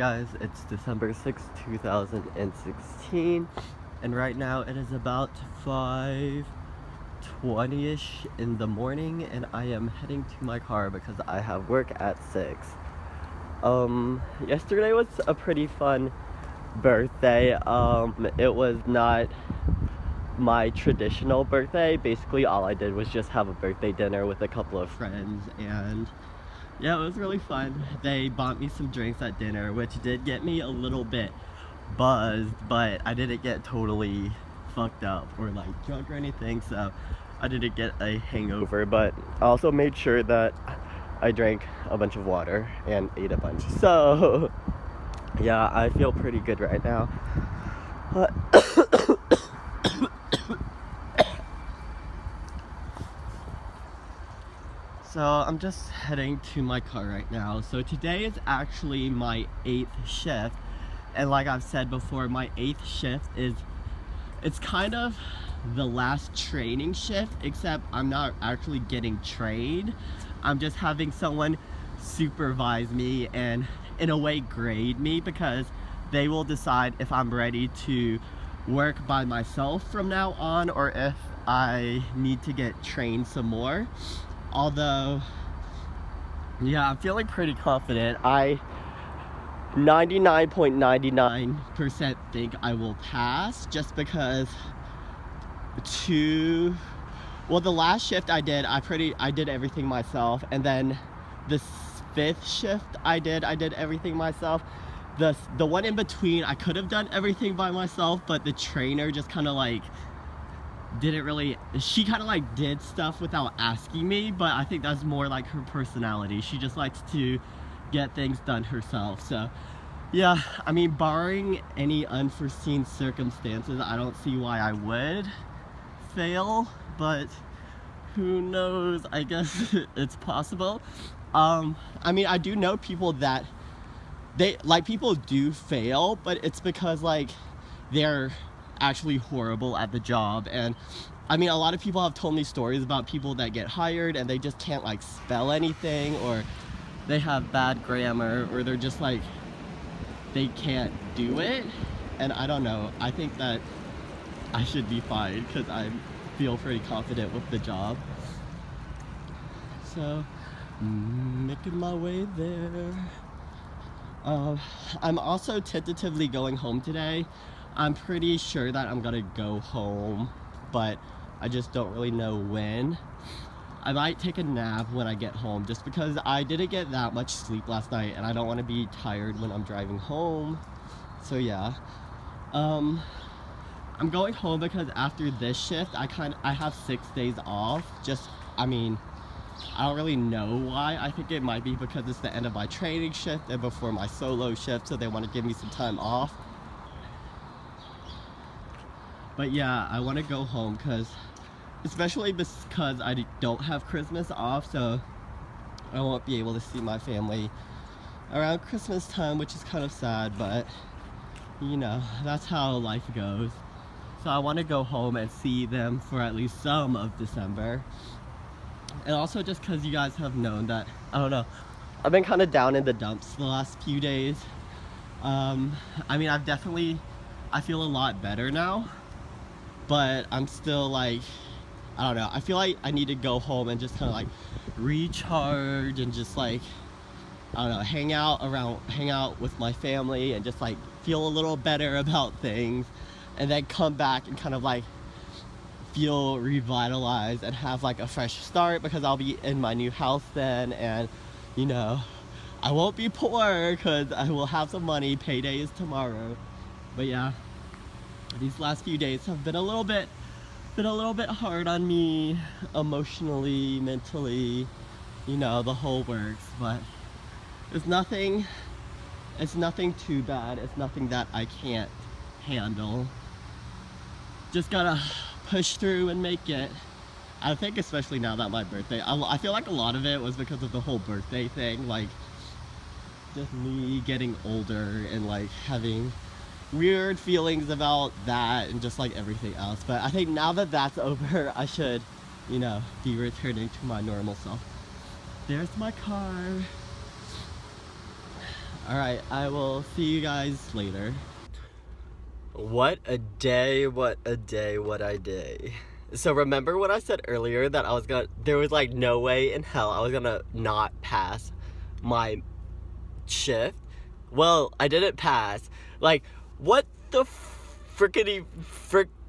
guys, it's December 6th, 2016, and right now it is about 5:20ish in the morning, and I am heading to my car because I have work at 6. Yesterday was a pretty fun birthday. It was not my traditional birthday. Basically, all I did was just have a birthday dinner with a couple of friends, and yeah, it was really fun. They bought me some drinks at dinner, which did get me a little bit buzzed, but I didn't get totally fucked up or like drunk or anything, so I didn't get a hangover. But I also made sure that I drank a bunch of water and ate a bunch. So yeah, I feel pretty good right now. So I'm just heading to my car right now. So today is actually my 8th shift, and like I've said before, my 8th shift it's kind of the last training shift, except I'm not actually getting trained. I'm just having someone supervise me and in a way grade me, because they will decide if I'm ready to work by myself from now on or if I need to get trained some more. Although, yeah, I'm feeling pretty confident. I 99.99% think I will pass, just because the last shift I did, I did everything myself, and then the 5th shift I did everything myself. The one in between, I could have done everything by myself, but the trainer just kind of like she kind of like did stuff without asking me, but I think that's more like her personality. She just likes to get things done herself. So yeah, I mean, barring any unforeseen circumstances, I don't see why I would fail, but who knows, I guess it's possible. I mean, I do know people that people do fail, but it's because like they're actually horrible at the job. And I mean, a lot of people have told me stories about people that get hired and they just can't like spell anything, or they have bad grammar, or they're just like they can't do it. And I don't know, I think that I should be fine because I feel pretty confident with the job. So making my way there. I'm also tentatively going home today. I'm pretty sure that I'm gonna go home, but I just don't really know when. I might take a nap when I get home, just because I didn't get that much sleep last night and I don't want to be tired when I'm driving home. So yeah, I'm going home because after this shift I have 6 days off. I mean, I don't really know why. I think it might be because it's the end of my training shift and before my solo shift, so they want to give me some time off. But yeah, I want to go home especially because I don't have Christmas off, so I won't be able to see my family around Christmas time, which is kind of sad, but you know, that's how life goes. So I want to go home and see them for at least some of December. And also just because you guys have known that, I don't know, I've been kind of down in the dumps the last few days. I mean, I feel a lot better now, but I'm still like, I don't know, I feel like I need to go home and just kind of like recharge and just like, I don't know, hang out with my family and just like feel a little better about things, and then come back and kind of like feel revitalized and have like a fresh start, because I'll be in my new house then, and you know, I won't be poor because I will have some money. Payday is tomorrow. But yeah, these last few days have been a little bit hard on me emotionally, mentally, you know, the whole works. But it's nothing too bad. It's nothing that I can't handle. Just gotta push through and make it. I think especially now that my birthday, I feel like a lot of it was because of the whole birthday thing, like just me getting older and like having weird feelings about that and just like everything else. But I think now that that's over, I should, you know, be returning to my normal self. There's my car. Alright, I will see you guys later. What a day, what a day, what a day. So remember when I said earlier that there was like no way in hell I was gonna not pass my shift? Well, I didn't pass. Like, what the frickety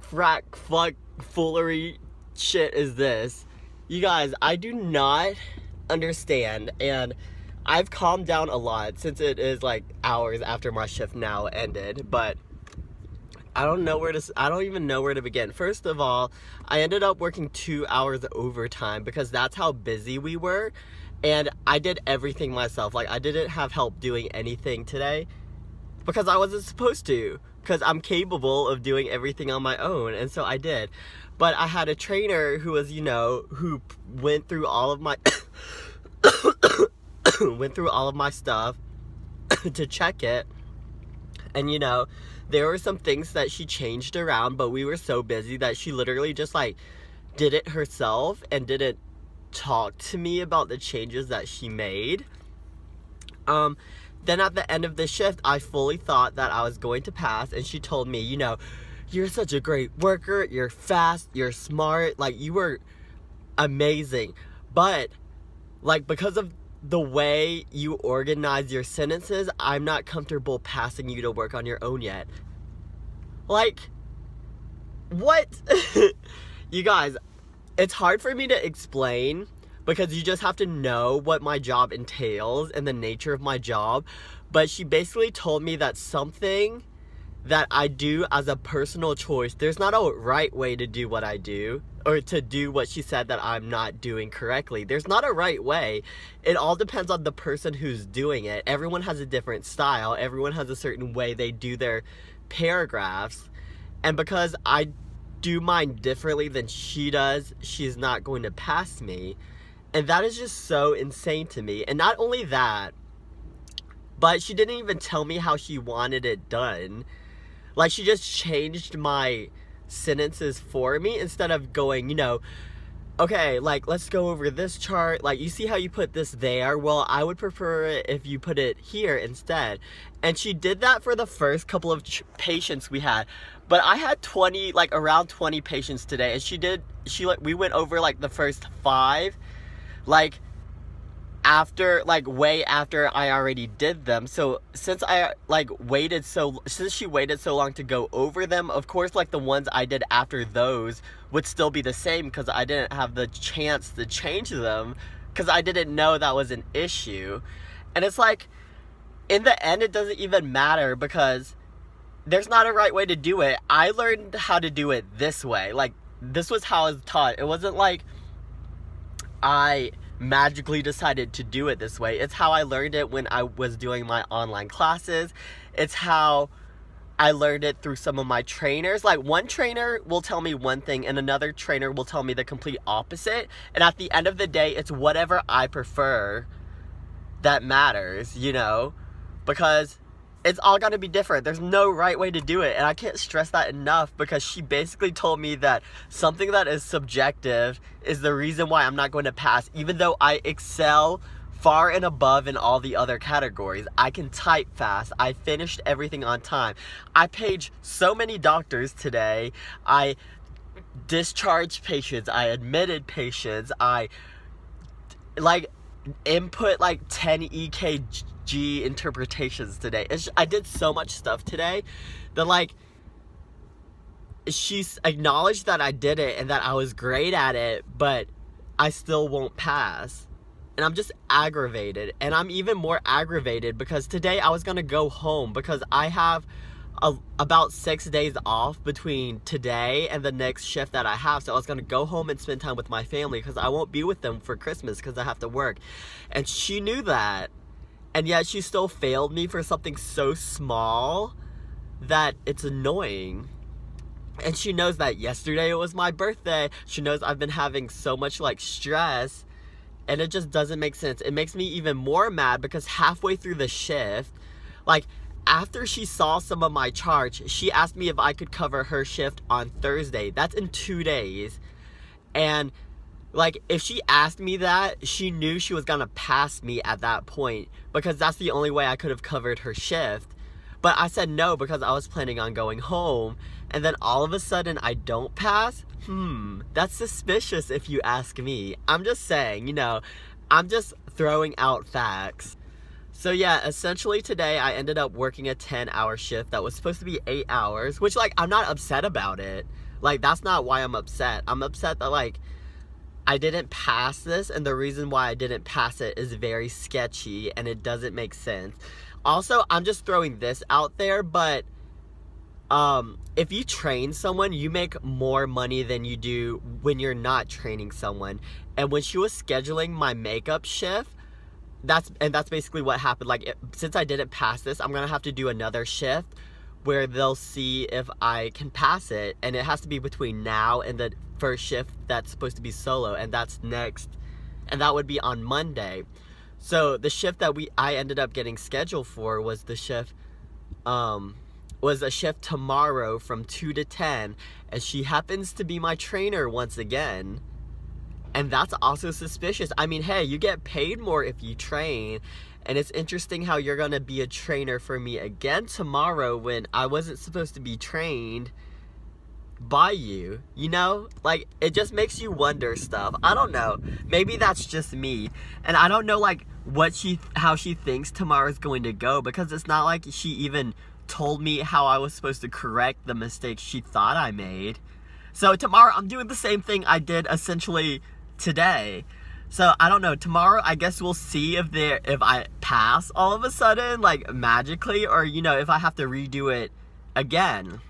frack fuck foolery shit is this? You guys, I do not understand, and I've calmed down a lot since it is like hours after my shift now ended, but I don't even know where to begin. First of all, I ended up working 2 hours overtime because that's how busy we were. And I did everything myself. Like, I didn't have help doing anything today because I wasn't supposed to. Because I'm capable of doing everything on my own. And so I did. But I had a trainer who was, who went through all of my went through all of my stuff to check it. And there were some things that she changed around, but we were so busy that she literally just like did it herself and didn't talk to me about the changes that she made. Then at the end of the shift, I fully thought that I was going to pass, and she told me, you're such a great worker, you're fast, you're smart, like you were amazing. But like, because of the way you organize your sentences, I'm not comfortable passing you to work on your own yet. Like, what? You guys, it's hard for me to explain because you just have to know what my job entails and the nature of my job. But she basically told me that something that I do as a personal choice, there's not a right way to do what I do, or to do what she said that I'm not doing correctly. There's not a right way. It all depends on the person who's doing it. Everyone has a different style. Everyone has a certain way they do their paragraphs. And because I do mine differently than she does, she's not going to pass me. And that is just so insane to me. And not only that, but she didn't even tell me how she wanted it done. Like, she just changed my sentences for me instead of going, okay, like, let's go over this chart. Like, you see how you put this there? Well, I would prefer it if you put it here instead. And she did that for the first couple of patients we had. But I had around 20 patients today. And we went over, like, the first 5, like, way after I already did them. So since she waited so long to go over them, of course, like, the ones I did after those would still be the same because I didn't have the chance to change them because I didn't know that was an issue. And it's like, in the end, it doesn't even matter because there's not a right way to do it. I learned how to do it this way. Like, this was how I was taught. It wasn't like I magically decided to do it this way. It's how I learned it when I was doing my online classes. It's how I learned it through some of my trainers. Like, one trainer will tell me one thing and another trainer will tell me the complete opposite. And at the end of the day, it's whatever I prefer that matters, because it's all gonna be different. There's no right way to do it. And I can't stress that enough because she basically told me that something that is subjective is the reason why I'm not going to pass, even though I excel far and above in all the other categories. I can type fast. I finished everything on time. I paged so many doctors today. I discharged patients. I admitted patients. I input 10 EKG interpretations today. I did so much stuff today that she's acknowledged that I did it and that I was great at it, but I still won't pass. And I'm just aggravated. And I'm even more aggravated because today I was gonna go home because I have about 6 days off between today and the next shift that I have. So I was gonna go home and spend time with my family because I won't be with them for Christmas because I have to work. And she knew that. And yet she still failed me for something so small that it's annoying. And she knows that yesterday it was my birthday. She knows I've been having so much stress, and it just doesn't make sense. It makes me even more mad because halfway through the shift, after she saw some of my charts, she asked me if I could cover her shift on Thursday. That's in 2 days. And Like, if she asked me that, she knew she was gonna pass me at that point, because that's the only way I could have covered her shift. But I said no because I was planning on going home, and then all of a sudden I don't pass? That's suspicious if you ask me. I'm just saying, you know, I'm just throwing out facts. So yeah, essentially today I ended up working a 10-hour shift that was supposed to be 8 hours, which, like, I'm not upset about it. Like, that's not why I'm upset. I'm upset that, like, I didn't pass this, and the reason why I didn't pass it is very sketchy, and it doesn't make sense. Also, I'm just throwing this out there, but if you train someone, you make more money than you do when you're not training someone. And when she was scheduling my makeup shift, that's basically what happened. Like, since I didn't pass this, I'm gonna have to do another shift where they'll see if I can pass it, and it has to be between now and the first shift that's supposed to be solo, and that's next, and that would be on Monday. So the shift that I ended up getting scheduled for was the shift was a shift tomorrow from 2 to 10, and she happens to be my trainer once again. And that's also suspicious. I mean, hey, you get paid more if you train. And it's interesting how you're gonna be a trainer for me again tomorrow when I wasn't supposed to be trained by you. You know? Like, it just makes you wonder stuff. I don't know. Maybe that's just me. And I don't know, like, how she thinks tomorrow's going to go, because it's not like she even told me how I was supposed to correct the mistakes she thought I made. So tomorrow I'm doing the same thing I did essentially today. So I don't know, tomorrow I guess we'll see if I pass all of a sudden, like, magically, or, you know, if I have to redo it again.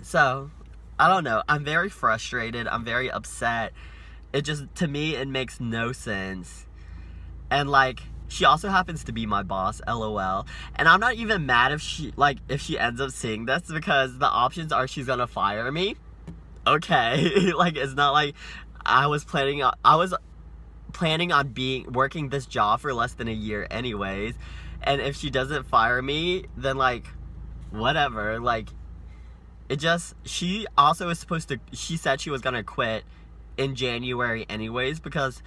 So I don't know, I'm very frustrated, I'm very upset. It just, to me, it makes no sense. And, like, she also happens to be my boss, LOL. And I'm not even mad if she ends up seeing this, because the options are she's gonna fire me. Okay. Like, it's not like I was planning on working this job for less than a year anyways. And if she doesn't fire me, then, like, whatever. Like, she also is supposed to, she said she was gonna quit in January anyways, because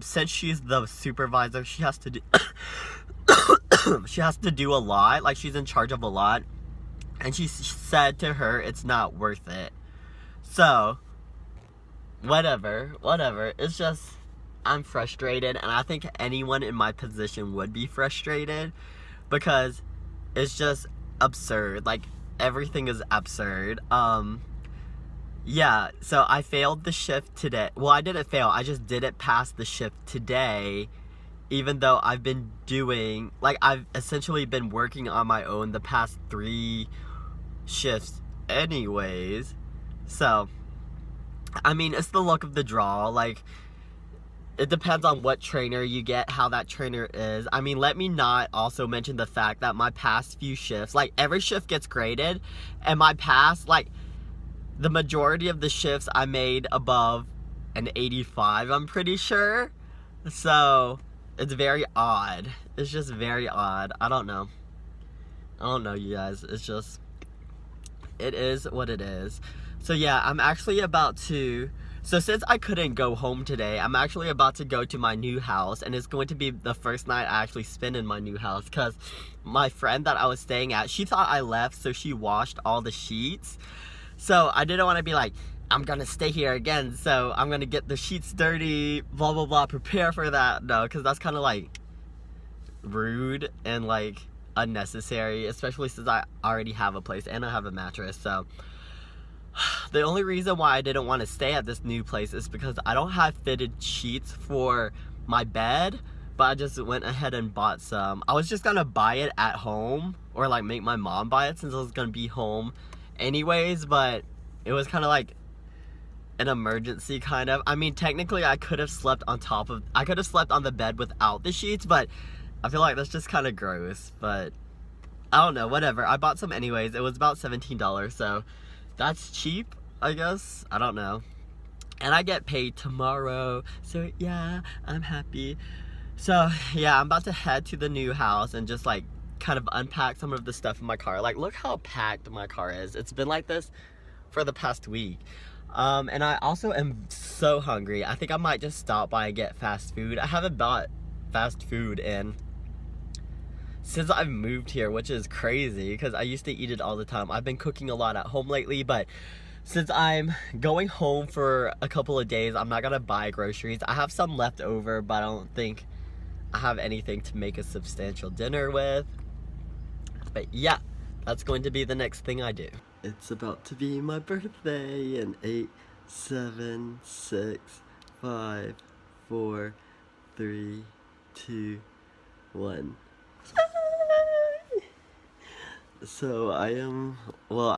since she's the supervisor, she has to do she has to do a lot. Like, she's in charge of a lot, and she said to her it's not worth it. So whatever. It's just, I'm frustrated, and I think anyone in my position would be frustrated, because it's just absurd. Like, everything is absurd. Yeah, so I failed the shift today. Well, I didn't fail, I just didn't pass the shift today, even though I've essentially been working on my own the past 3 shifts anyways. So, I mean, it's the luck of the draw. Like, it depends on what trainer you get, how that trainer is. I mean, let me not also mention the fact that my past few shifts, like, every shift gets graded, and my past, like, the majority of the shifts I made above an 85, I'm pretty sure. So, it's very odd. It's just very odd. I don't know, you guys. It's just, it is what it is. So yeah, I'm actually about to, so since I couldn't go home today, I'm actually about to go to my new house, and it's going to be the first night I actually spend in my new house, because my friend that I was staying at, she thought I left, so she washed all the sheets. So I didn't want to be like, I'm gonna stay here again, so I'm gonna get the sheets dirty, blah blah blah, prepare for that. No, because that's kind of, like, rude and, like, unnecessary, especially since I already have a place and I have a mattress. So the only reason why I didn't want to stay at this new place is because I don't have fitted sheets for my bed, but I just went ahead and bought some. I was just gonna buy it at home, or, like, make my mom buy it since I was gonna be home anyways, but it was kind of like an emergency, kind of. I mean, technically I could have slept on the bed without the sheets, but I feel like that's just kind of gross. But I don't know, whatever. I bought some anyways. It was about $17, so that's cheap, I guess. I don't know. And I get paid tomorrow, so yeah, I'm happy. So yeah, I'm about to head to the new house and just, like, kind of unpack some of the stuff in my car. Like, look how packed my car is. It's been like this for the past week. And I also am so hungry. I think I might just stop by and get fast food. I haven't bought fast food in since I've moved here, which is crazy because I used to eat it all the time. I've been cooking a lot at home lately, but since I'm going home for a couple of days, I'm not gonna buy groceries. I have some left over, but I don't think I have anything to make a substantial dinner with. But yeah, that's going to be the next thing I do. It's about to be my birthday in 8, 7, 6, 5, 4, 3, 2, 1. So I am, well,